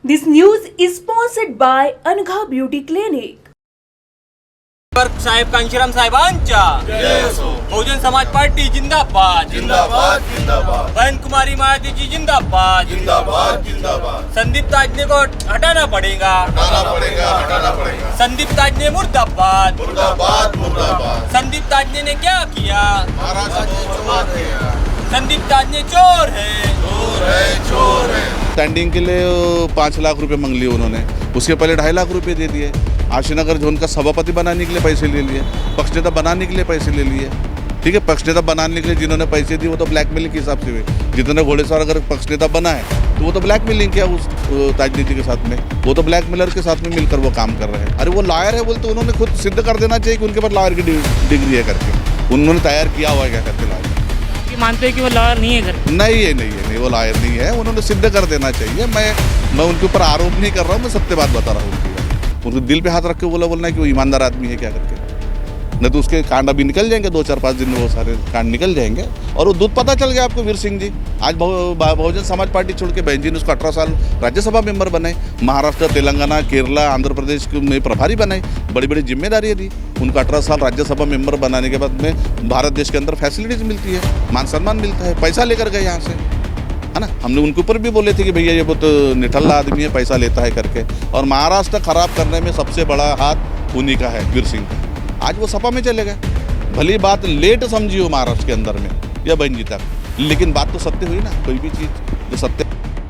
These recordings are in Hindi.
This news is sponsored by Anugha Beauty Clinic. साहेब कांशीराम साहेबांच्या बहुजन समाज पार्टी जिंदाबाद जिंदाबाद जिंदाबाद। बहन कुमारी मायावती जी जिंदाबाद जिंदाबाद जिंदाबाद। संदीप ताजने को हटाना पड़ेगा हटाना पड़ेगा। संदीप ताजने मुर्दाबाद मुर्दाबाद मुर्दाबाद। संदीप ताजने ने क्या किया? महाराष्ट्र को चोर किया। संदीप ताजने चोर है। चोर है। स्टैंडिंग के लिए 5 लाख रुपए मांग लिए उन्होंने, उसके पहले 2.5 लाख रुपए दे दिए। आशीनगर जोन का सभापति बनाने के लिए पैसे ले लिए, पक्षनेता बनाने के लिए पैसे ले लिए। ठीक है, पक्षनेता बनाने के लिए जिन्होंने पैसे दिए वो तो ब्लैकमेलिंग के हिसाब से हुए। जितने घोड़ेसवार अगर पक्षनेता बना है तो वो तो ब्लैकमेलिंग किया उस ताजनी जी के साथ में, वो तो ब्लैकमेलर के साथ में मिलकर वो काम कर रहे हैं। अरे वो लॉयर है बोलते, उन्होंने खुद सिद्ध कर देना चाहिए कि उनके पास लॉयर की डिग्री है करके, उन्होंने तैयार किया हुआ है क्या करके लॉयर। मानते हैं कि वो लॉयर नहीं है घर? नहीं, वो लॉयर नहीं है, उन्होंने सिद्ध कर देना चाहिए। मैं उनके ऊपर आरोप नहीं कर रहा हूँ, मैं सत्य बात बता रहा हूँ। उनके दिल पे हाथ रख के बोलना है कि वो ईमानदार आदमी है क्या करके, नहीं तो उसके कांड अभी निकल जाएंगे, 2-4-5 दिन में वो सारे कांड निकल जाएंगे। और वो दूध पता चल गया आपको। वीर सिंह जी आज बहुजन समाज पार्टी छोड़ के बहन जी ने उसको 18 साल राज्यसभा मेंबर बनाए, महाराष्ट्र, तेलंगाना, केरला, आंध्र प्रदेश में प्रभारी बनाए, बड़ी बड़ी जिम्मेदारियाँ दी उनको। 18 साल राज्यसभा मेंबर बनाने के बाद में भारत देश के अंदर फैसिलिटीज़ मिलती है, मान सम्मान मिलता है, पैसा लेकर गए यहाँ से, है ना। हमने उनके ऊपर भी बोले थे कि भैया ये बहुत निठल्ला आदमी है, पैसा लेता है करके। और महाराष्ट्र खराब करने में सबसे बड़ा हाथ उन्हीं का है, वीर सिंह का। आज वो सपा में चले गए, भली बात लेट समझी हो महाराष्ट्र के अंदर में या बहन जी तक, लेकिन बात तो सत्य हुई ना। कोई भी चीज़ जो सत्य।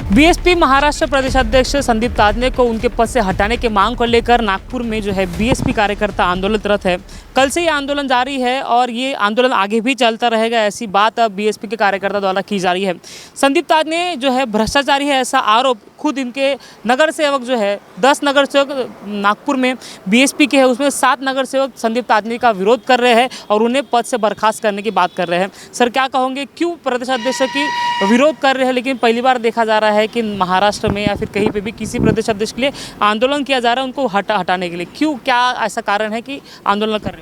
बीएसपी महाराष्ट्र प्रदेश अध्यक्ष संदीप ताजने को उनके पद से हटाने के मांग को लेकर नागपुर में जो है बीएसपी कार्यकर्ता आंदोलनरत है। कल से ये आंदोलन जारी है और ये आंदोलन आगे भी चलता रहेगा, ऐसी बात अब बीएसपी के कार्यकर्ता द्वारा की जा रही है। संदीप ताजने जो है भ्रष्टाचारी है, ऐसा आरोप खुद इनके नगर सेवक जो है 10 नगर सेवक नागपुर में बीएसपी के है, उसमें 7 नगर सेवक संदीप ताजने का विरोध कर रहे हैं और उन्हें पद से बर्खास्त करने की बात कर रहे हैं। सर क्या कहोगे, क्यों प्रदेश अध्यक्ष की विरोध कर रहे हैं? लेकिन पहली बार देखा जा रहा है कि महाराष्ट्र में या फिर कहीं पे भी किसी प्रदेश अध्यक्ष के लिए आंदोलन किया जा रहा है उनको हटाने के लिए। क्यों, क्या ऐसा कारण है कि आंदोलन कर रहे हैं?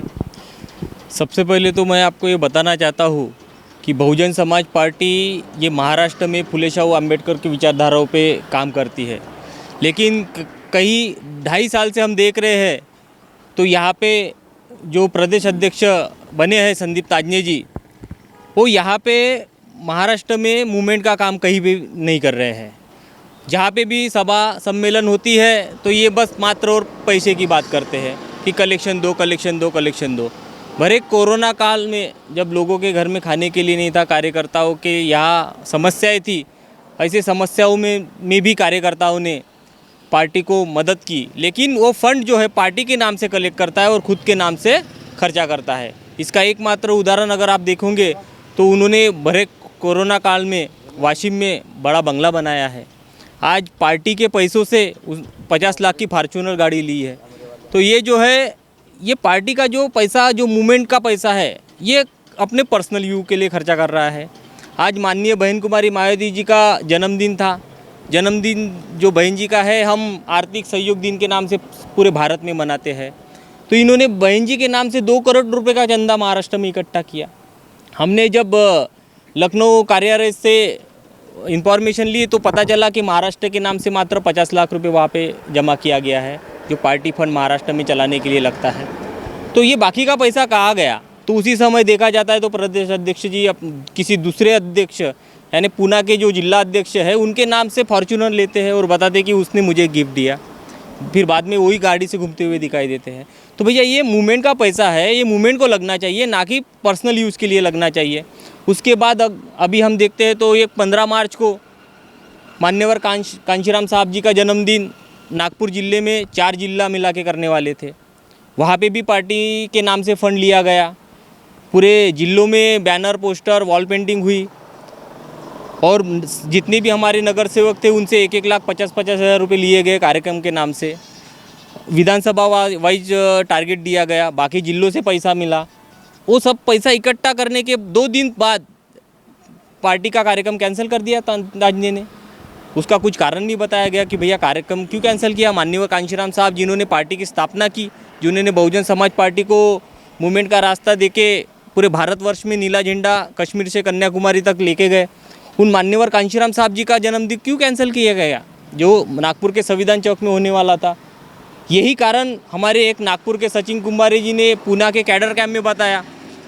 सबसे पहले तो मैं आपको ये बताना चाहता हूँ कि बहुजन समाज पार्टी ये महाराष्ट्र में फुले शाहू अम्बेडकर की विचारधाराओं पे काम करती है, लेकिन कई 2.5 साल से हम देख रहे हैं तो यहाँ पे जो प्रदेश अध्यक्ष बने हैं संदीप ताजने जी, वो यहाँ पे महाराष्ट्र में मूवमेंट का काम कहीं भी नहीं कर रहे हैं। जहाँ पे भी सभा सम्मेलन होती है तो ये बस मात्र और पैसे की बात करते हैं कि कलेक्शन दो। भरे कोरोना काल में जब लोगों के घर में खाने के लिए नहीं था, कार्यकर्ताओं के यहाँ समस्याएं थी, ऐसे समस्याओं में भी कार्यकर्ताओं ने पार्टी को मदद की, लेकिन वो फंड जो है पार्टी के नाम से कलेक्ट करता है और ख़ुद के नाम से खर्चा करता है। इसका एकमात्र उदाहरण अगर आप देखोगे तो उन्होंने भरे कोरोना काल में वाशिम में बड़ा बंगला बनाया है। आज पार्टी के पैसों से 50 लाख की फॉर्च्यूनर गाड़ी ली है। तो ये जो है, ये पार्टी का जो पैसा, जो मूवमेंट का पैसा है, ये अपने पर्सनल यूज के लिए खर्चा कर रहा है। आज माननीय बहन कुमारी मायावती जी का जन्मदिन था। जन्मदिन जो बहन जी का है, हम आर्थिक सहयोग दिन के नाम से पूरे भारत में मनाते हैं। तो इन्होंने बहन जी के नाम से 2 करोड़ रुपए का चंदा महाराष्ट्र में इकट्ठा किया। हमने जब लखनऊ कार्यालय से इंफॉर्मेशन ली तो पता चला कि महाराष्ट्र के नाम से मात्र 50 लाख रुपए वहाँ पे जमा किया गया है, जो पार्टी फंड महाराष्ट्र में चलाने के लिए लगता है। तो ये बाकी का पैसा कहाँ गया? तो उसी समय देखा जाता है तो प्रदेश अध्यक्ष जी किसी दूसरे अध्यक्ष यानी पूना के जो जिला अध्यक्ष है उनके नाम से फॉर्च्यूनर लेते हैं और बताते कि उसने मुझे गिफ्ट दिया, फिर बाद में वही गाड़ी से घूमते हुए दिखाई देते हैं। तो भैया ये मूवमेंट का पैसा है, ये मूवमेंट को लगना चाहिए, ना कि पर्सनल यूज़ के लिए लगना चाहिए। उसके बाद अभी हम देखते हैं तो ये 15 मार्च को मान्यवर कांशीराम साहब जी का जन्मदिन नागपुर ज़िले में 4 जिला मिला के करने वाले थे। वहाँ पे भी पार्टी के नाम से फ़ंड लिया गया, पूरे जिलों में बैनर, पोस्टर, वॉल पेंटिंग हुई और जितने भी हमारे नगर सेवक थे उनसे 1-1 लाख 50-50 हज़ार रुपये लिए गए कार्यक्रम के नाम से। विधानसभा वाइज टारगेट दिया गया, बाकी जिलों से पैसा मिला। वो सब पैसा इकट्ठा करने के 2 दिन बाद पार्टी का कार्यक्रम कैंसिल कर दिया ताजने ने। उसका कुछ कारण नहीं बताया गया कि भैया कार्यक्रम क्यों कैंसिल किया। माननीय कांशीराम साहब जिन्होंने पार्टी की स्थापना की, जिन्होंने बहुजन समाज पार्टी को मूवमेंट का रास्ता देके पूरे भारतवर्ष में नीला झंडा कश्मीर से कन्याकुमारी तक लेके गए, उन मान्यवर कांशीराम साहब जी का जन्मदिन क्यों कैंसिल किया गया? जो नागपुर के संविधान चौक में होने वाला था। यही कारण हमारे एक नागपुर के सचिन कुंभारे जी ने पूना के कैडर कैंप में बताया।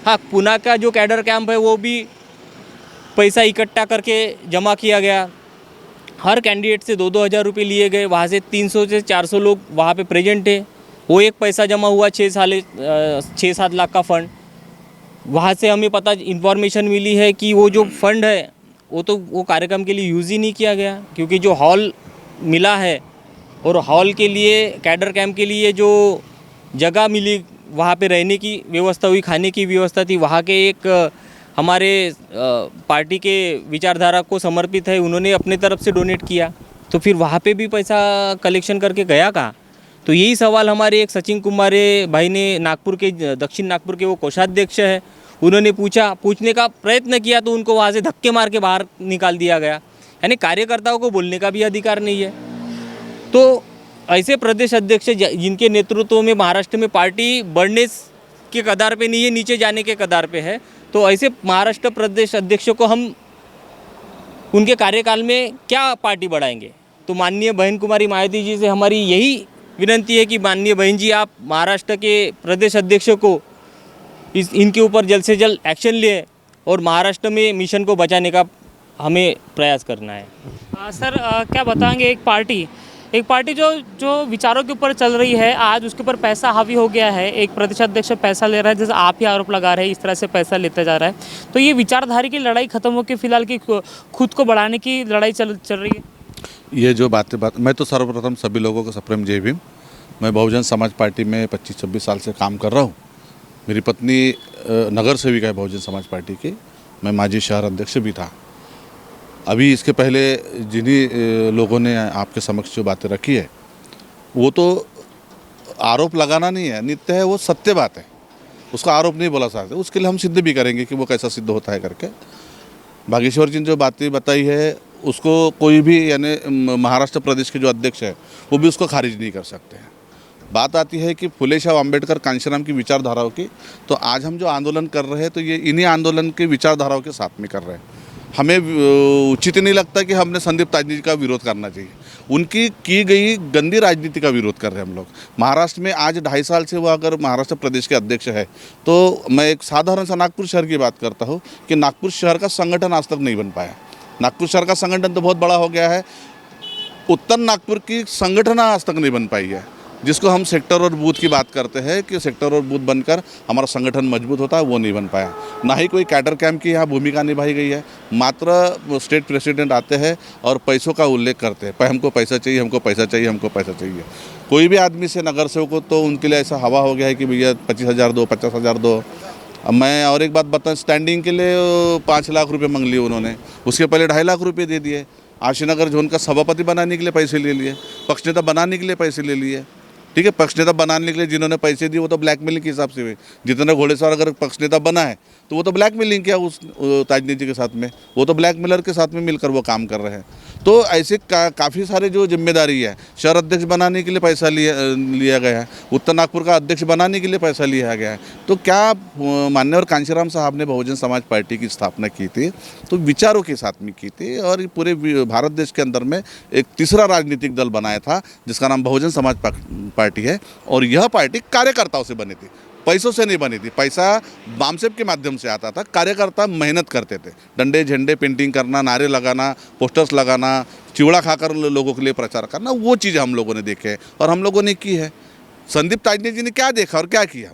हाँ, पूना का जो कैडर कैंप है वो भी पैसा इकट्ठा करके जमा किया गया। हर कैंडिडेट से 2-2 हज़ार रुपये लिए गए। वहाँ से 300 से 400 लोग वहाँ पे प्रेजेंट है। वो एक पैसा जमा हुआ 6-7 लाख का फ़ंड। वहाँ से हमें पता इन्फॉर्मेशन मिली है कि वो जो फंड है वो कार्यक्रम के लिए यूज़ ही नहीं किया गया, क्योंकि जो हॉल मिला है और हॉल के लिए कैडर कैंप के लिए जो जगह मिली, वहाँ पे रहने की व्यवस्था हुई, खाने की व्यवस्था थी, वहाँ के एक हमारे पार्टी के विचारधारा को समर्पित है, उन्होंने अपने तरफ से डोनेट किया। तो फिर वहाँ पे भी पैसा कलेक्शन करके गया कहाँ? तो यही सवाल हमारे एक सचिन कुमारे भाई ने नागपुर के दक्षिण नागपुर के वो कोषाध्यक्ष है, उन्होंने पूछने का प्रयत्न किया तो उनको वहाँ से धक्के मार के बाहर निकाल दिया गया। यानी कार्यकर्ताओं को बोलने का भी अधिकार नहीं है। तो ऐसे प्रदेश अध्यक्ष जिनके नेतृत्व में महाराष्ट्र में पार्टी बढ़ने के कगार पे नहीं है, नीचे जाने के कगार पे है, तो ऐसे महाराष्ट्र प्रदेश अध्यक्षों को हम उनके कार्यकाल में क्या पार्टी बढ़ाएंगे? तो माननीय बहन कुमारी मायावती जी से हमारी यही विनंती है कि माननीय बहन जी, आप महाराष्ट्र के प्रदेश अध्यक्ष को इनके ऊपर जल्द से जल्द एक्शन ले और महाराष्ट्र में मिशन को बचाने का हमें प्रयास करना है। सर क्या बताएंगे, एक पार्टी जो विचारों के ऊपर चल रही है, आज उसके ऊपर पैसा हावी हो गया है, एक प्रदेश अध्यक्ष पैसा ले रहा है, जैसे आप ही आरोप लगा रहे हैं इस तरह से पैसा लेते जा रहा है, तो ये विचारधारा की लड़ाई खत्म होकर फिलहाल की खुद को बढ़ाने की लड़ाई चल रही है। ये जो मैं तो सर्वप्रथम सभी लोगों को सप्रेम जय भीम। मैं बहुजन समाज पार्टी में 25-26 साल से काम कर रहा हूँ। मेरी पत्नी नगर सेविका है बहुजन समाज पार्टी की। मैं माजी शहर अध्यक्ष भी था। अभी इसके पहले जिन्हीं लोगों ने आपके समक्ष जो बातें रखी है, वो तो आरोप लगाना नहीं है, नित्य है, वो सत्य बात है, उसका आरोप नहीं बोला सकते। उसके लिए हम सिद्ध भी करेंगे कि वो कैसा सिद्ध होता है करके। बागेश्वर जी ने जो बातें बताई है उसको कोई भी, यानी महाराष्ट्र प्रदेश के जो अध्यक्ष है वो भी उसको खारिज नहीं कर सकते हैं। बात आती है कि फुले शाह अम्बेडकर कांशीराम की विचारधाराओं की, तो आज हम जो आंदोलन कर रहे हैं तो ये इन्हीं आंदोलन के विचारधाराओं के साथ में कर रहे हैं। हमें उचित नहीं लगता कि हमने संदीप ताजनी जी का विरोध करना चाहिए। उनकी की गई गंदी राजनीति का विरोध कर रहे हैं हम लोग। महाराष्ट्र में आज 2.5 साल से वो अगर महाराष्ट्र प्रदेश के अध्यक्ष है, तो मैं एक साधारण सा नागपुर शहर की बात करता हूँ कि नागपुर शहर का संगठन आज तक नहीं बन पाया। नागपुर शहर का संगठन तो बहुत बड़ा हो गया है, उत्तर नागपुर की संगठन आज तक नहीं बन पाई है। जिसको हम सेक्टर और बूथ की बात करते हैं कि सेक्टर और बूथ बनकर हमारा संगठन मजबूत होता है, वो नहीं बन पाया। ना ही कोई कैडर कैंप की यहाँ भूमिका निभाई गई है। मात्र स्टेट प्रेसिडेंट आते हैं और पैसों का उल्लेख करते हैं, हमको पैसा चाहिए, हमको पैसा चाहिए, हमको पैसा चाहिए। कोई भी आदमी से नगर सेवक को तो उनके लिए ऐसा हवा हो गया है कि भैया 25,000 दो, 50,000 दो। अब मैं और एक बात बताऊँ, स्टैंडिंग के लिए 5 लाख रुपये मांग लिए उन्होंने, उसके पहले 2.5 लाख रुपये दे दिए। आशीनगर जोन का सभापति बनाने के लिए पैसे ले लिए, पक्ष नेता बनाने के लिए पैसे ले लिए। ठीक है, पक्ष नेता बनाने के लिए जिन्होंने पैसे दिए वो तो ब्लैकमेलिंग के हिसाब से हुए। जितने घोड़ेसवार अगर पक्ष नेता बना है तो वो तो ब्लैकमेलिंग किया उस ताजनी जी के साथ में, वो तो ब्लैकमेलर के साथ में मिलकर वो काम कर रहे हैं। तो ऐसे काफ़ी सारे जो जिम्मेदारी है, शहर अध्यक्ष बनाने के लिए पैसा लिया गया है, उत्तर नागपुर का अध्यक्ष बनाने के लिए पैसा लिया गया है। तो क्या माननीय कांशीराम साहब ने बहुजन समाज पार्टी की स्थापना की थी तो विचारों के साथ में की थी, और पूरे भारत देश के अंदर में एक तीसरा राजनीतिक दल बनाया था जिसका नाम बहुजन समाज पार्टी है। और यह पार्टी कार्यकर्ताओं से बनी थी, पैसों से नहीं बनी थी। पैसा बामसेप के माध्यम से आता था। कार्यकर्ता मेहनत करते थे, डंडे झंडे पेंटिंग करना, नारे लगाना, पोस्टर्स लगाना, चिवड़ा खाकर लोगों के लिए प्रचार करना, वो चीज़ हम लोगों ने देखे और हम लोगों ने की है। संदीप ताजनी जी ने क्या देखा और क्या किया?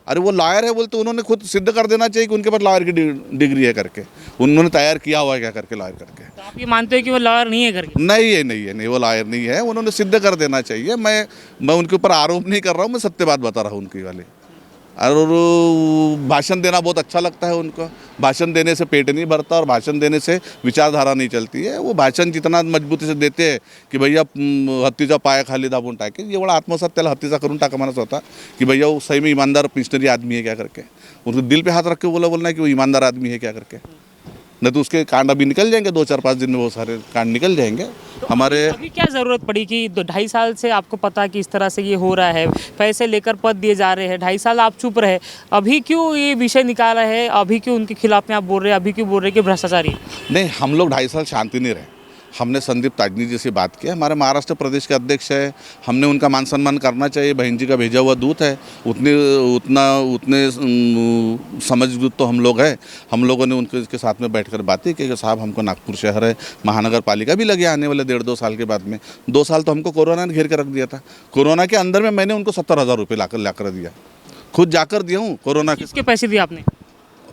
अरे वो लॉयर है बोलते, उन्होंने खुद सिद्ध कर देना चाहिए कि उनके पास लॉयर की डिग्री है करके। उन्होंने तैयार किया हुआ है क्या करके लॉयर करके। तो आप ये मानते हो कि वो लॉयर नहीं है करके? नहीं, वो लॉयर नहीं है, उन्होंने सिद्ध कर देना चाहिए। मैं उनके ऊपर आरोप नहीं कर रहा हूँ, मैं सत्य बात बता रहा हूँ उनकी वाली। और भाषण देना बहुत अच्छा लगता है उनको। भाषण देने से पेट नहीं भरता और भाषण देने से विचारधारा नहीं चलती है। वो भाषण जितना मजबूती से देते हैं की भैया हत्तीचा पाया खाली दाबून टाके, एवढा आत्मसात त्याला हत्तीचा करून टाका म्हणायचा होता कि भैया वो सही में ईमानदार मिशनरी आदमी है क्या करके। उनको दिल पे हाथ रख के बोलना है कि वो ईमानदार आदमी है क्या करके, नहीं तो उसके कांड अभी निकल जाएंगे, 2-4-5 दिन में वो सारे कांड निकल जाएंगे। तो हमारे अभी क्या ज़रूरत पड़ी कि 2.5 साल से आपको पता कि इस तरह से ये हो रहा है, पैसे लेकर पद दिए जा रहे हैं, 2.5 साल आप चुप रहे, अभी क्यों ये विषय निकाला है? अभी क्यों उनके खिलाफ में आप बोल रहे हैं? अभी क्यों बोल रहे हैं कि भ्रष्टाचारी? नहीं, हम लोग 2.5 साल शांति नहीं रहे। हमने संदीप ताजनी जी से बात किया, हमारे महाराष्ट्र प्रदेश के अध्यक्ष है, हमने उनका मान सम्मान करना चाहिए, बहन जी का भेजा हुआ दूत है, उतने समझदूत तो हम लोग हैं। हम लोगों ने उनके साथ में बैठकर बातें की कि साहब हमको नागपुर शहर है, महानगर पालिका भी लगे आने वाले 1.5-2 साल के बाद में। 2 साल तो हमको कोरोना ने घेर के रख दिया था। कोरोना के अंदर में मैंने उनको 70,000 रुपये लाकर दिया, खुद जाकर दिया हूँ। कोरोना के किसके पैसे दिए आपने?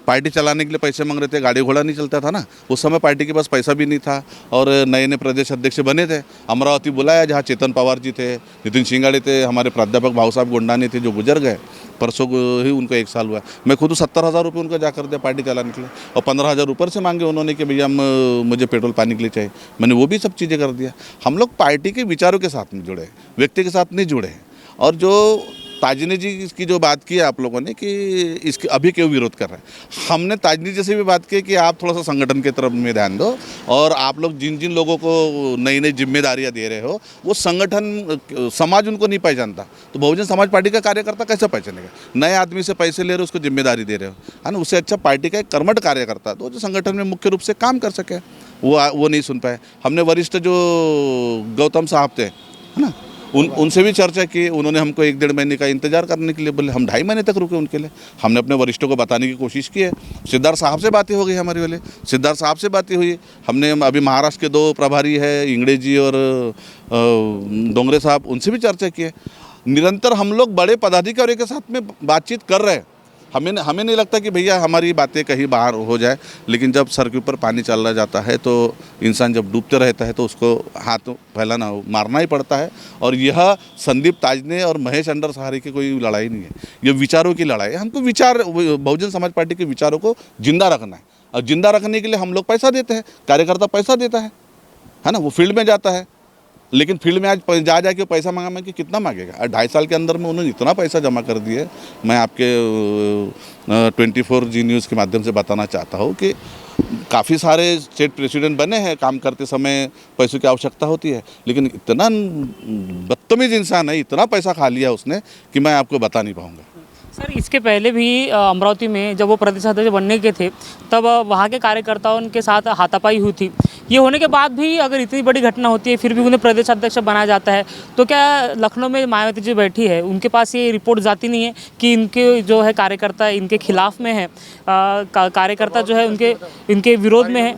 पार्टी चलाने के लिए पैसे मांग रहे थे, गाड़ी घोड़ा नहीं चलता था ना उस समय, पार्टी के पास पैसा भी नहीं था और नए नए प्रदेश अध्यक्ष बने थे। अमरावती बुलाया जहाँ चेतन पवार जी थे, नितिन शिंगाड़े थे, हमारे प्राध्यापक भाऊ साहब गोंडाने थे जो गुजर गए, परसों ही उनको 1 साल हुआ। मैं खुद 70,000 रुपये उनको जाकर दिया पार्टी चलाने के लिए, और 15,000 ऊपर से मांगे उन्होंने कि भैया मुझे पेट्रोल पानी के लिए चाहिए, मैंने वो भी सब चीज़ें कर दिया। हम लोग पार्टी के विचारों के साथ में जुड़े, व्यक्ति के साथ नहीं जुड़े हैं। और जो ताजनी जी की जो बात की है आप लोगों ने कि इसके अभी क्यों विरोध कर रहे हैं, हमने ताजनी जी से भी बात की कि आप थोड़ा सा संगठन की तरफ में ध्यान दो, और आप लोग जिन जिन लोगों को नई नई जिम्मेदारियां दे रहे हो वो संगठन समाज उनको नहीं पहचानता, तो बहुजन समाज पार्टी का कार्यकर्ता कैसे पहचानेगा? नए आदमी से पैसे ले रहे हो, उसको जिम्मेदारी दे रहे हो, है ना। उससे अच्छा पार्टी का एक कर्मठ कार्यकर्ता तो जो संगठन में मुख्य रूप से काम कर सके, वो नहीं सुन पाए। हमने वरिष्ठ जो गौतम साहब थे, है ना, उनसे भी चर्चा की। उन्होंने हमको 1-1.5 महीने का इंतजार करने के लिए बोले, हम 2.5 महीने तक रुके उनके लिए। हमने अपने वरिष्ठों को बताने की कोशिश की है। सिद्धार्थ साहब से बातें हो गई हमारी वाले, सिद्धार्थ साहब से बातें हुई। हमने अभी महाराष्ट्र के 2 प्रभारी है, इंगड़े जी और डोंगरे साहब, उनसे भी चर्चा की है। निरंतर हम लोग बड़े पदाधिकारियों के साथ में बातचीत कर रहे हैं। हमें नहीं लगता कि भैया हमारी बातें कहीं बाहर हो जाए, लेकिन जब सर के ऊपर पानी चल रहा जाता है तो इंसान जब डूबते रहता है तो उसको हाथ फैलाना मारना ही पड़ता है। और यह संदीप ताजने और महेश अंडर सहारे की कोई लड़ाई नहीं है, ये विचारों की लड़ाई है। हमको विचार, बहुजन समाज पार्टी के विचारों को जिंदा रखना है, और जिंदा रखने के लिए हम लोग पैसा देते हैं, कार्यकर्ता पैसा देता है ना, वो फील्ड में जाता है। लेकिन फील्ड में आज जा के पैसा मांगा कि कितना मांगेगा? 2.5 साल के अंदर में उन्होंने इतना पैसा जमा कर दिया। मैं आपके 24 जी न्यूज़ के माध्यम से बताना चाहता हूँ कि काफ़ी सारे स्टेट प्रेसिडेंट बने हैं, काम करते समय पैसों की आवश्यकता होती है, लेकिन इतना बदतमीज इंसान है, इतना पैसा खा लिया उसने कि मैं आपको बता नहीं पाऊँगा। सर, इसके पहले भी अमरावती में जब वो प्रदेश अध्यक्ष बनने के थे तब वहाँ के कार्यकर्ताओं के साथ हाथापाई हुई थी। ये होने के बाद भी अगर इतनी बड़ी घटना होती है फिर भी उन्हें प्रदेश अध्यक्ष बनाया जाता है, तो क्या लखनऊ में मायावती जी बैठी है, उनके पास ये रिपोर्ट जाती नहीं है कि इनके जो है कार्यकर्ता इनके खिलाफ में है, कार्यकर्ता जो है इनके विरोध में है,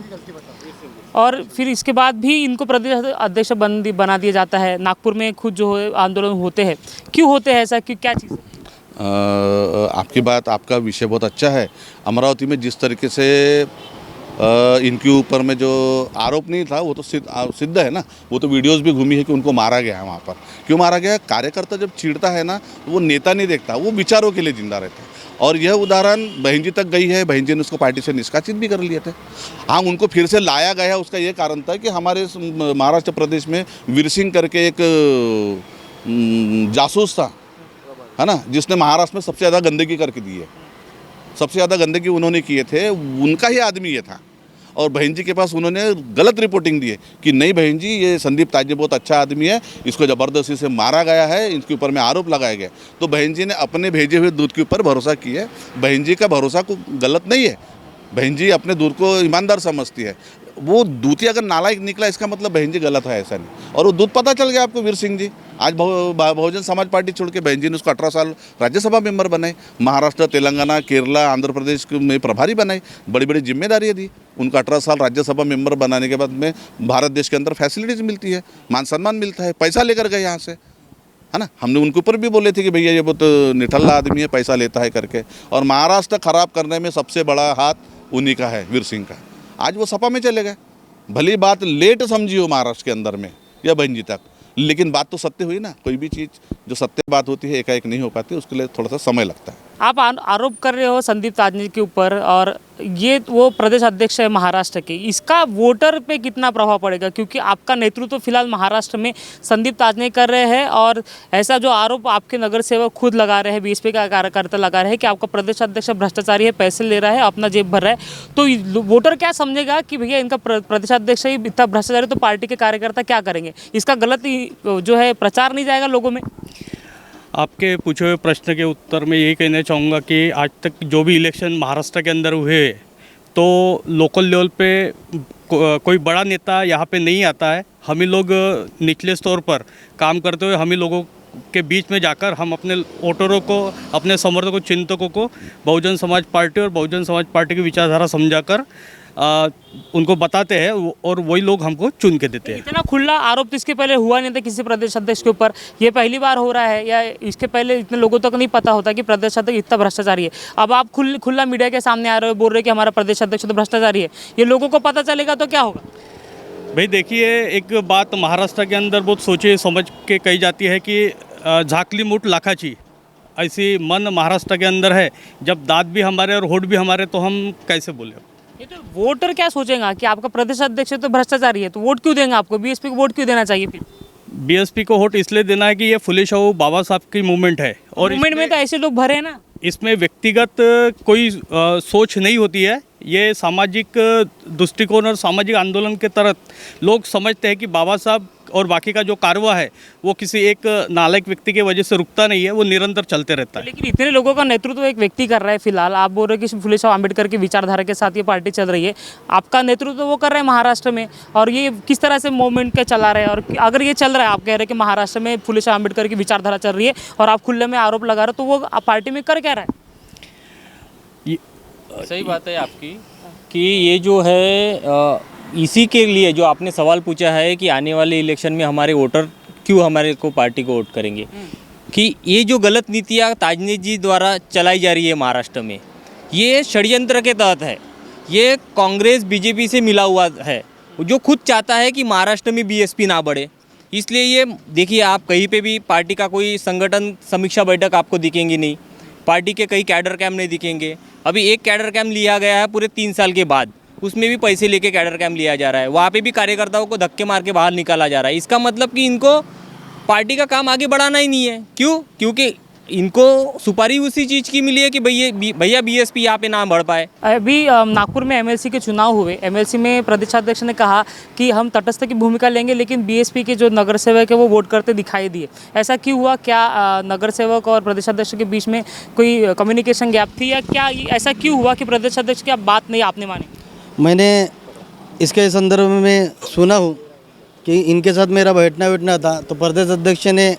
और फिर इसके बाद भी इनको प्रदेश अध्यक्ष बना दिया जाता है? नागपुर में खुद जो है आंदोलन होते हैं, क्यों होते हैं ऐसा, क्यों, क्या चीज़? आपकी बात, आपका विषय बहुत अच्छा है। अमरावती में जिस तरीके से इनके ऊपर में जो आरोप नहीं था वो तो सिद्ध है ना, वो तो वीडियोस भी घूमी है कि उनको मारा गया है। वहाँ पर क्यों मारा गया है? कार्यकर्ता जब चिढ़ता है ना तो वो नेता नहीं देखता, वो विचारों के लिए जिंदा रहता है। और यह उदाहरण बहन जी तक गई है, बहन जी ने उसको पार्टी से निष्कासित भी कर लिए थे। हाँ, उनको फिर से लाया गया, उसका ये कारण था कि हमारे महाराष्ट्र प्रदेश में वीर सिंह करके एक जासूस था, है ना, जिसने महाराष्ट्र में सबसे ज़्यादा गंदगी करके दी है, सबसे ज़्यादा गंदगी उन्होंने किए थे, उनका ही आदमी ये था। और बहन जी के पास उन्होंने गलत रिपोर्टिंग दी है कि नहीं बहन जी, ये संदीप ताजनी बहुत अच्छा आदमी है, इसको ज़बरदस्ती से मारा गया है, इनके ऊपर में आरोप लगाया गया। तो बहन जी ने अपने भेजे हुए दूध के ऊपर भरोसा किया है। बहन जी का भरोसा को गलत नहीं है, बहन जी अपने दूध को ईमानदार समझती है। वो दूध ही अगर नालायक निकला इसका मतलब बहन जी गलत है, ऐसा नहीं। और वो दूध पता चल गया आपको, वीर सिंह जी आज बहुजन समाज पार्टी छोड़ के बहन जी ने उसको 18 साल राज्यसभा मेंबर बनाए, महाराष्ट्र, तेलंगाना, केरला, आंध्र प्रदेश में प्रभारी बनाए, बड़ी बड़ी जिम्मेदारियाँ दी उनको। 18 साल राज्यसभा मेंबर बनाने के बाद में भारत देश के अंदर फैसिलिटीज़ मिलती है, मान सम्मान मिलता है, पैसा लेकर गए यहाँ से, है ना। हमने उनके ऊपर भी बोले थे कि भैया ये बहुत निठल्ला आदमी है, पैसा लेता है करके। और महाराष्ट्र खराब करने में सबसे बड़ा हाथ उन्हीं का है, वीर सिंह का। आज वो सपा में चले गए, भली बात लेट समझी हो महाराष्ट्र के अंदर में या बहन जी तक, लेकिन बात तो सत्य हुई ना। कोई भी चीज़ जो सत्य बात होती है एकाएक नहीं हो पाती, उसके लिए थोड़ा सा समय लगता है। आप आरोप कर रहे हो संदीप ताजनी के ऊपर, और ये वो प्रदेश अध्यक्ष है महाराष्ट्र के, इसका वोटर पे कितना प्रभाव पड़ेगा? क्योंकि आपका नेतृत्व तो फिलहाल महाराष्ट्र में संदीप ताजनी कर रहे हैं, और ऐसा जो आरोप आपके नगर सेवक खुद लगा रहे हैं, बीएसपी का कार्यकर्ता लगा रहे हैं कि आपका प्रदेश अध्यक्ष भ्रष्टाचारी है, पैसे ले रहा है, अपना जेब भर रहा है, तो वोटर क्या समझेगा कि भैया इनका प्रदेश अध्यक्ष ही इतना भ्रष्टाचारी, तो पार्टी के कार्यकर्ता क्या करेंगे? इसका गलत जो है प्रचार नहीं जाएगा लोगों में? आपके पूछे हुए प्रश्न के उत्तर में यही कहना चाहूँगा कि आज तक जो भी इलेक्शन महाराष्ट्र के अंदर हुए तो लोकल लेवल पे कोई बड़ा नेता यहाँ पे नहीं आता है। हम ही लोग निचले स्तर पर काम करते हुए हम ही लोगों के बीच में जाकर हम अपने वोटरों को, अपने समर्थकों, चिंतकों को बहुजन समाज पार्टी और बहुजन समाज पार्टी की विचारधारा समझाकर उनको बताते हैं और वही लोग हमको चुन के देते हैं। इतना खुला आरोप तो इसके पहले हुआ नहीं था किसी प्रदेश अध्यक्ष के ऊपर, ये पहली बार हो रहा है या इसके पहले इतने लोगों तक नहीं पता होता कि प्रदेश अध्यक्ष इतना भ्रष्टाचारी है? अब आप खुला मीडिया के सामने आ रहे हो, बोल रहे हो कि हमारा प्रदेश अध्यक्ष तो भ्रष्टाचारी है, ये लोगों को पता चलेगा तो क्या होगा? भाई देखिए, एक बात महाराष्ट्र के अंदर बहुत सोचे समझ के कही जाती है कि झाकली मुठ लाखाची, ऐसी मन महाराष्ट्र के अंदर है। जब दांत भी हमारे और होठ भी हमारे तो हम कैसे बोले? ये तो वोटर क्या सोचेगा कि आपका प्रदेश अध्यक्ष तो भ्रष्टाचारी है, तो वोट क्यों देंगे आपको? बीएसपी को वोट क्यों देना चाहिए फिर? बीएसपी को वोट इसलिए देना है कि ये फुले शाहू बाबा साहब की मूवमेंट है और मूवमेंट में तो ऐसे लोग भरे हैं ना। इसमें व्यक्तिगत कोई सोच नहीं होती है। ये सामाजिक दृष्टिकोण और सामाजिक आंदोलन के तहत लोग समझते हैं कि बाबा साहब और बाकी का जो कारवा है वो किसी एक नालायक व्यक्ति की वजह से रुकता नहीं है, वो निरंतर चलते रहता है। लेकिन इतने लोगों का नेतृत्व एक व्यक्ति कर रहा है। फिलहाल आप बोल रहे हो कि फुले शाह अम्बेडकर की विचारधारा के साथ ये पार्टी चल रही है, आपका नेतृत्व वो कर रहे हैं महाराष्ट्र में, और ये किस तरह से मूवमेंट का चला रहे हैं? और अगर ये चल रहा है, आप कह रहे हैं कि महाराष्ट्र में फुले शाह अम्बेडकर की विचारधारा चल रही है और आप खुले में आरोप लगा रहे हो, तो वो पार्टी में कर क्या रहा है? सही बात है आपकी कि ये जो है इसी के लिए जो आपने सवाल पूछा है कि आने वाले इलेक्शन में हमारे वोटर क्यों हमारे को पार्टी को वोट करेंगे, कि ये जो गलत नीतियाँ ताजनी जी द्वारा चलाई जा रही है महाराष्ट्र में, ये षड्यंत्र के तहत है। ये कांग्रेस बीजेपी से मिला हुआ है, जो खुद चाहता है कि महाराष्ट्र में बीएसपी ना बढ़े। इसलिए ये देखिए, आप कहीं पे भी पार्टी का कोई संगठन समीक्षा बैठक आपको दिखेंगी नहीं, पार्टी के कई कैडर कैम्प नहीं दिखेंगे। अभी एक कैडर कैम्प लिया गया है पूरे 3 साल के बाद, उसमें भी पैसे लेके कैडर कैम्प लिया जा रहा है, वहाँ पे भी कार्यकर्ताओं को धक्के मार के बाहर निकाला जा रहा है। इसका मतलब कि इनको पार्टी का काम आगे बढ़ाना ही नहीं है। क्यों? क्योंकि इनको सुपारी उसी चीज़ की मिली है कि भैया बीएसपी यहाँ पे ना बढ़ पाए। अभी नागपुर में एमएलसी के चुनाव हुए, एमएलसी में प्रदेशाध्यक्ष ने कहा कि हम तटस्थ की भूमिका लेंगे, लेकिन बीएसपी के जो नगर सेवक है वो वोट करते दिखाई दिए। ऐसा क्यों हुआ? क्या नगर सेवक और प्रदेशाध्यक्ष के बीच में कोई कम्युनिकेशन गैप थी, या क्या ऐसा क्यों हुआ कि प्रदेशाध्यक्ष की बात नहीं आपने मानी? मैंने इसके संदर्भ में सुना हूँ कि इनके साथ मेरा बैठना था, तो प्रदेश अध्यक्ष ने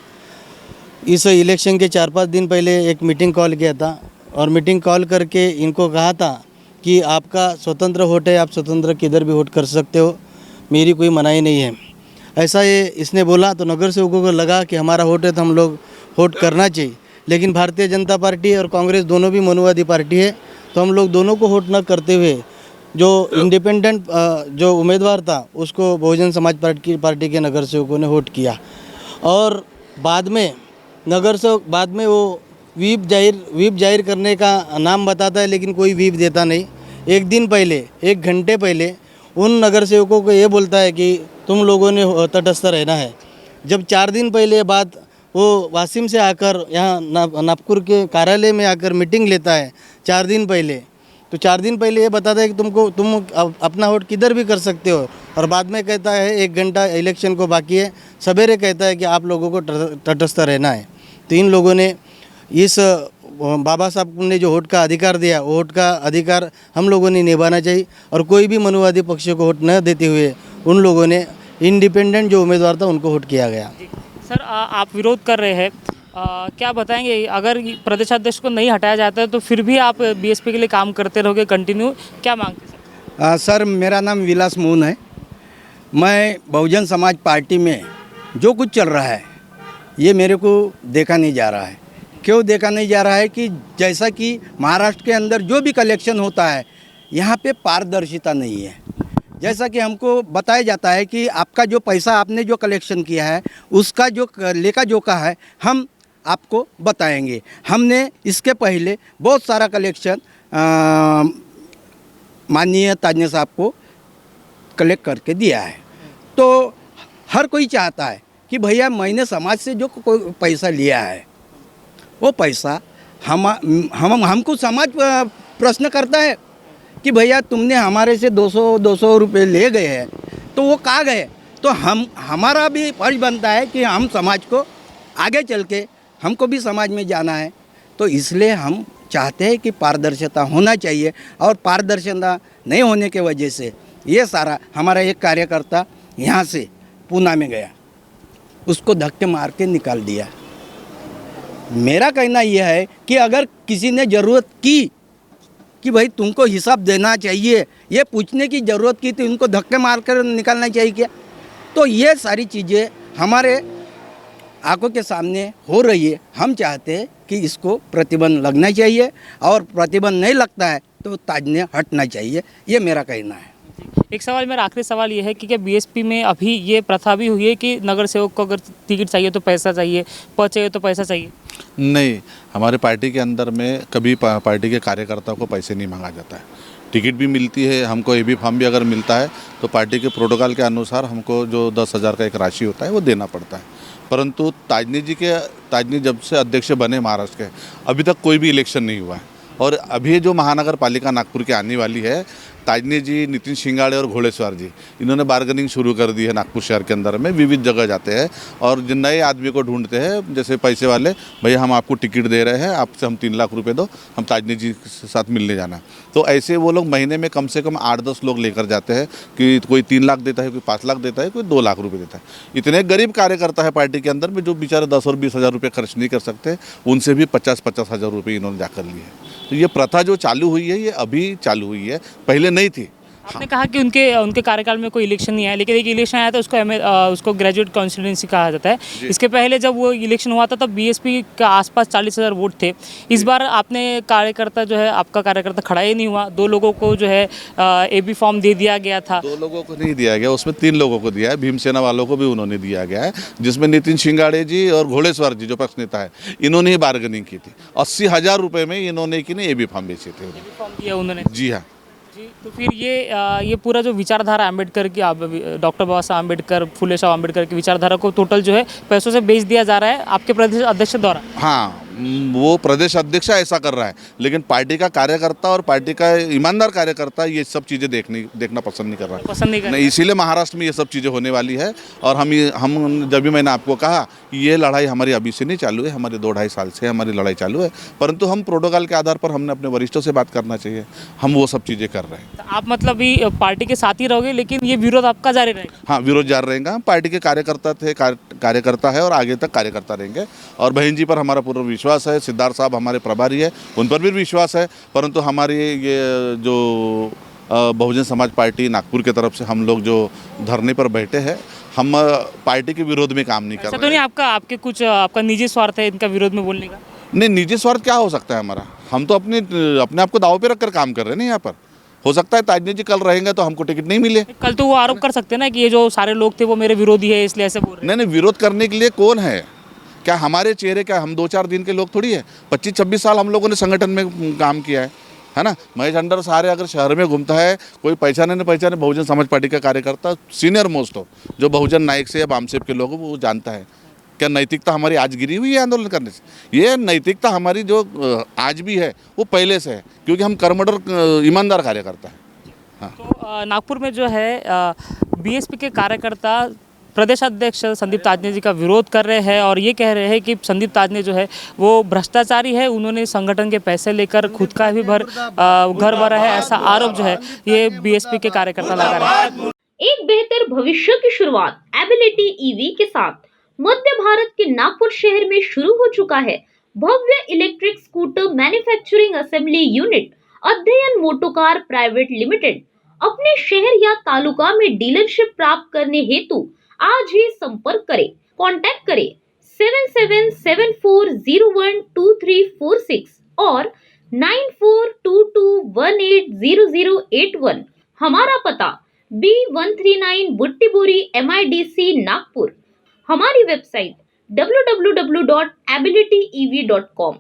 इस इलेक्शन के 4-5 दिन पहले एक मीटिंग कॉल किया था और मीटिंग कॉल करके इनको कहा था कि आपका स्वतंत्र वोट है, आप स्वतंत्र किधर भी वोट कर सकते हो, मेरी कोई मनाही नहीं है। ऐसा ये इसने बोला, तो नगर सेवकों को लगा कि हमारा वोट है तो हम लोग वोट करना चाहिए। लेकिन भारतीय जनता पार्टी और कांग्रेस दोनों भी मनुवादी पार्टी है, तो हम लोग दोनों को वोट न करते हुए जो इंडिपेंडेंट जो उम्मीदवार था उसको बहुजन समाज पार्टी के नगर सेवकों ने वोट किया। और बाद में नगर सेवक बाद में वो व्हीप जाहिर करने का नाम बताता है, लेकिन कोई व्हीप देता नहीं। एक दिन पहले, 1 घंटे पहले उन नगर सेवकों को ये बोलता है कि तुम लोगों ने तटस्थ रहना है। जब 4 दिन पहले बात वो वासिम से आकर यहाँ नागपुर के कार्यालय में आकर मीटिंग लेता है 4 दिन पहले, तो 4 दिन पहले ये बताता है कि तुम अपना वोट किधर भी कर सकते हो, और बाद में कहता है 1 घंटा इलेक्शन को बाकी है, सवेरे कहता है कि आप लोगों को तटस्थ रहना है। तो इन लोगों ने इस बाबा साहब ने जो वोट का अधिकार दिया, वो वोट का अधिकार हम लोगों ने निभाना चाहिए, और कोई भी मनुवादी पक्ष को वोट न देते हुए उन लोगों ने इंडिपेंडेंट जो उम्मीदवार था उनको वोट किया गया। सर, आप विरोध कर रहे हैं, क्या बताएंगे? अगर प्रदेशाध्यक्ष को नहीं हटाया जाता है तो फिर भी आप बीएसपी के लिए काम करते रहोगे कंटिन्यू, क्या मांगते सर? सर, मेरा नाम विलास मून है। मैं बहुजन समाज पार्टी में जो कुछ चल रहा है ये मेरे को देखा नहीं जा रहा है। क्यों देखा नहीं जा रहा है? कि जैसा कि महाराष्ट्र के अंदर जो भी कलेक्शन होता है यहाँ पे पारदर्शिता नहीं है। जैसा कि हमको बताया जाता है कि आपका जो पैसा आपने जो कलेक्शन किया है उसका जो लेखा जोखा है हम आपको बताएंगे। हमने इसके पहले बहुत सारा कलेक्शन माननीय ताजने साहब को कलेक्ट करके दिया है। तो हर कोई चाहता है कि भैया मैंने समाज से जो कोई पैसा लिया है वो पैसा हमको समाज प्रश्न करता है कि भैया तुमने हमारे से 200 रुपये ले गए हैं, तो वो कहाँ गए? तो हमारा भी फर्ज बनता है कि हम समाज को आगे चल के हमको भी समाज में जाना है। तो इसलिए हम चाहते हैं कि पारदर्शिता होना चाहिए, और पारदर्शिता नहीं होने के वजह से ये सारा हमारा एक कार्यकर्ता यहाँ से पूना में गया, उसको धक्के मार के निकाल दिया। मेरा कहना यह है कि अगर किसी ने ज़रूरत की कि भाई तुमको हिसाब देना चाहिए, ये पूछने की ज़रूरत की तो इनको धक्के मार कर निकालना चाहिए क्या? तो ये सारी चीज़ें हमारे आंखों के सामने हो रही है। हम चाहते हैं कि इसको प्रतिबंध लगना चाहिए और प्रतिबंध नहीं लगता है तो ताजने हटना चाहिए, ये मेरा कहना है। एक सवाल, मेरा आखिरी सवाल ये है कि क्या बीएसपी में अभी ये प्रथा भी हुई है कि नगर सेवक को अगर टिकट चाहिए तो पैसा चाहिए, पद चाहिए तो पैसा चाहिए? नहीं, हमारे पार्टी के अंदर में कभी पार्टी के कार्यकर्ताओं को पैसे नहीं मांगा जाता है। टिकट भी मिलती है हमको, एबी फॉर्म भी अगर मिलता है तो पार्टी के प्रोटोकॉल के अनुसार हमको जो 10,000 का एक राशि होता है वो देना पड़ता है। परंतु ताजनी जब से अध्यक्ष बने महाराष्ट्र के, अभी तक कोई भी इलेक्शन नहीं हुआ है। और अभी जो महानगर पालिका नागपुर की आने वाली है, ताजनी जी, नितिन शिंगाड़े और घोड़ेसवार जी, इन्होंने बार्गेनिंग शुरू कर दी है। नागपुर शहर के अंदर में विविध जगह जाते हैं और जिन नए आदमी को ढूंढते हैं, जैसे पैसे वाले, भैया हम आपको टिकट दे रहे हैं, आपसे हम 3 लाख रुपए दो, हम ताजनी जी के साथ मिलने जाना। तो ऐसे वो लोग महीने में कम से कम 8-10 लोग लेकर जाते हैं कि कोई 3 लाख देता है, कोई 5 लाख देता है, कोई 2 लाख रुपये देता है। इतने गरीब कार्यकर्ता है पार्टी के अंदर में जो बेचारे 10 और 20 हज़ार रुपये खर्च नहीं कर सकते, उनसे भी 50-50 हज़ार रुपये इन्होंने जाकर लिए। तो ये प्रथा जो चालू हुई है, ये अभी चालू हुई है, पहले नहीं थी। आपने कहा कि उनके कार्यकाल में कोई इलेक्शन नहीं आया, लेकिन एक इलेक्शन आया था, उसको ग्रेजुएट कॉन्स्टिट्यूंसी कहा जाता है। इसके पहले जब वो इलेक्शन हुआ था तब बीएसपी के आसपास 40,000 वोट थे। इस बार आपने कार्यकर्ता जो है, आपका कार्यकर्ता खड़ा ही नहीं हुआ, 2 लोगों को जो है एबी फॉर्म दे दिया गया था। 2 लोगों को नहीं दिया गया, उसमें 3 लोगों को दिया है। भीमसेना वालों को भी उन्होंने दिया गया है, जिसमें नितिन शिंगाड़े जी और घोड़ेसवार जी जो पक्ष नेता है, इन्होंने ही बार्गेनिंग की थी। 80,000 रुपये में इन्होंने की नहीं एबी फॉर्म बेचे थे। फॉर्म दिया उन्होंने। जी हाँ जी, तो फिर ये पूरा जो विचारधारा अम्बेडकर की, डॉक्टर बाबा साहब अम्बेडकर, फुले साहब अम्बेडकर की विचारधारा को टोटल जो है पैसों से बेच दिया जा रहा है आपके प्रदेश अध्यक्ष द्वारा। हाँ, वो प्रदेश अध्यक्ष ऐसा कर रहा है, लेकिन पार्टी का कार्यकर्ता और पार्टी का ईमानदार कार्यकर्ता ये सब चीज़ें देखना पसंद नहीं कर रहा है। पसंद नहीं कर रहा। नहीं, इसीलिए महाराष्ट्र में ये सब चीज़ें होने वाली है। और हम जब भी मैंने आपको कहा कि ये लड़ाई हमारी अभी से नहीं चालू है, हमारे 2-2.5 साल से हमारी लड़ाई चालू है, परंतु हम प्रोटोकॉल के आधार पर हमने अपने वरिष्ठों से बात करना चाहिए, हम वो सब चीज़ें कर रहे हैं। तो आप मतलब भी पार्टी के साथ ही रहोगे, लेकिन ये विरोध आपका जारी रहेगा? हाँ, विरोध जारी रहेगा। हम पार्टी के कार्यकर्ता है और आगे तक कार्यकर्ता रहेंगे। और बहन जी पर हमारा पूरा विश्वास है, सिद्धार्थ साहब हमारे प्रभारी है, उन पर भी विश्वास है। परंतु हमारी ये जो बहुजन समाज पार्टी नागपुर की तरफ से हम लोग जो धरने पर बैठे हैं, हम पार्टी के विरोध में काम नहीं कर रहे हैं। तो नहीं आपका निजी स्वार्थ है इनका विरोध में बोलने का? नहीं, निजी स्वार्थ क्या हो सकता है हमारा? हम तो अपने आप को दाव पे रखकर काम कर रहे हैं ना यहाँ पर। हो सकता है ताजनी जी कल रहेंगे तो हमको टिकट नहीं मिले। कल तो वो आरोप कर सकते हैं ना कि ये जो सारे लोग थे वो मेरे विरोधी है, इसलिए ऐसे बोल रहे हैं। नहीं, विरोध करने के लिए कौन है? क्या हमारे चेहरे, क्या हम 2-4 दिन के लोग थोड़ी है? 25-26 साल हम लोगों ने संगठन में काम किया है ना। महेश अंडर सारे अगर शहर में घूमता है, कोई पहचाने बहुजन समाज पार्टी का कार्यकर्ता सीनियर मोस्ट हो, जो बहुजन नायक से या बामसेब के लोग हो, वो जानता है क्या नैतिकता हमारी आज गिरी हुई है आंदोलन करने से। ये नैतिकता हमारी जो आज भी है वो पहले से है, क्योंकि हम कर्मठ ईमानदार कार्यकर्ता हैं। तो नागपुर में जो है बीएसपी के कार्यकर्ता प्रदेश अध्यक्ष संदीप ताजने जी का विरोध कर रहे हैं और ये कह रहे हैं कि संदीप ताजने जो है वो भ्रष्टाचारी है, उन्होंने संगठन के पैसे लेकर खुद का भी घर भरा है, ऐसा आरोप जो है ये बीएसपी के कार्यकर्ता लगा रहे हैं। एक बेहतर भविष्य की शुरुआत एबिलिटी ईवी के साथ मध्य भारत के नागपुर शहर में शुरू हो चुका है भव्य electric scooter manufacturing assembly unit Adhyayan motocar private limited. अपने शहर या तालुका में डीलरशिप प्राप्त करने हेतु आज ही संपर्क करें। कॉन्टैक्ट करें 7774012346 और 9422180081। हमारा पता B139 बुट्टीबोरी MIDC नागपुर। हमारी वेबसाइट www.abilityev.com।